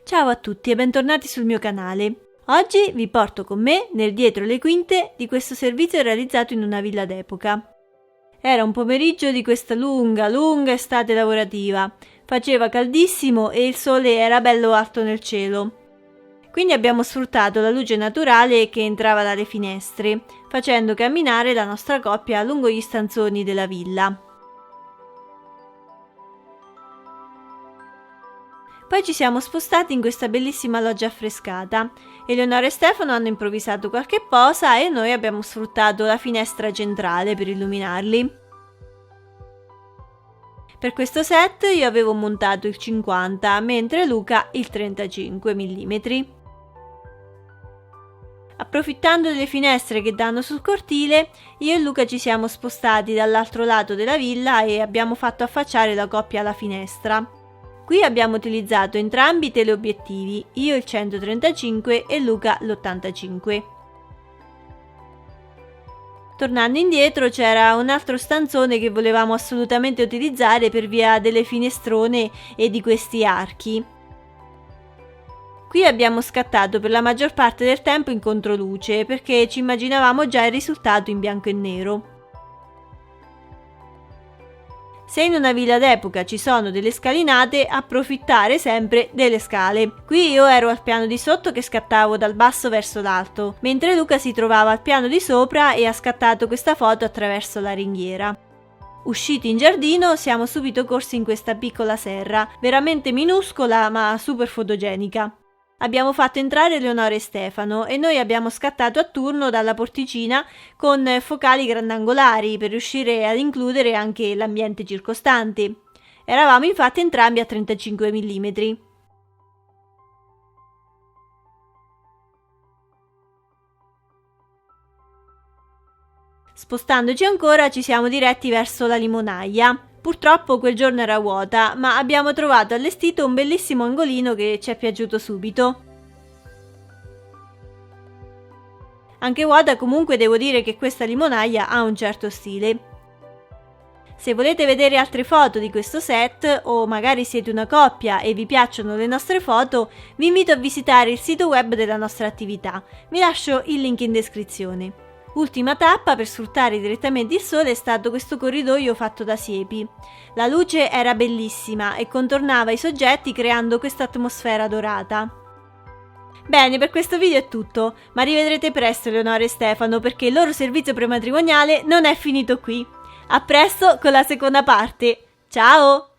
Ciao a tutti e bentornati sul mio canale. Oggi vi porto con me nel dietro le quinte di questo servizio realizzato in una villa d'epoca. Era un pomeriggio di questa lunga estate lavorativa. Faceva caldissimo e il sole era bello alto nel cielo. Quindi abbiamo sfruttato la luce naturale che entrava dalle finestre, facendo camminare la nostra coppia lungo gli stanzoni della villa. Poi ci siamo spostati in questa bellissima loggia affrescata. Eleonora e Stefano hanno improvvisato qualche posa e noi abbiamo sfruttato la finestra centrale per illuminarli. Per questo set io avevo montato il 50, mentre Luca il 35 mm. Approfittando delle finestre che danno sul cortile, io e Luca ci siamo spostati dall'altro lato della villa e abbiamo fatto affacciare la coppia alla finestra. Qui abbiamo utilizzato entrambi i teleobiettivi, io il 135 e Luca l'85. Tornando indietro c'era un altro stanzone che volevamo assolutamente utilizzare per via delle finestrone e di questi archi. Qui abbiamo scattato per la maggior parte del tempo in controluce perché ci immaginavamo già il risultato in bianco e nero. Se in una villa d'epoca ci sono delle scalinate, approfittare sempre delle scale. Qui io ero al piano di sotto che scattavo dal basso verso l'alto, mentre Luca si trovava al piano di sopra e ha scattato questa foto attraverso la ringhiera. Usciti in giardino siamo subito corsi in questa piccola serra, veramente minuscola ma super fotogenica. Abbiamo fatto entrare Eleonora e Stefano e noi abbiamo scattato a turno dalla porticina con focali grandangolari per riuscire ad includere anche l'ambiente circostante. Eravamo infatti entrambi a 35 mm. Spostandoci ancora ci siamo diretti verso la limonaia. Purtroppo quel giorno era vuota, ma abbiamo trovato allestito un bellissimo angolino che ci è piaciuto subito. Anche vuota comunque devo dire che questa limonaia ha un certo stile. Se volete vedere altre foto di questo set o magari siete una coppia e vi piacciono le nostre foto, vi invito a visitare il sito web della nostra attività. Vi lascio il link in descrizione. Ultima tappa per sfruttare direttamente il sole è stato questo corridoio fatto da siepi. La luce era bellissima e contornava i soggetti creando questa atmosfera dorata. Bene, per questo video è tutto, ma rivedrete presto Eleonora e Stefano perché il loro servizio prematrimoniale non è finito qui. A presto con la seconda parte. Ciao!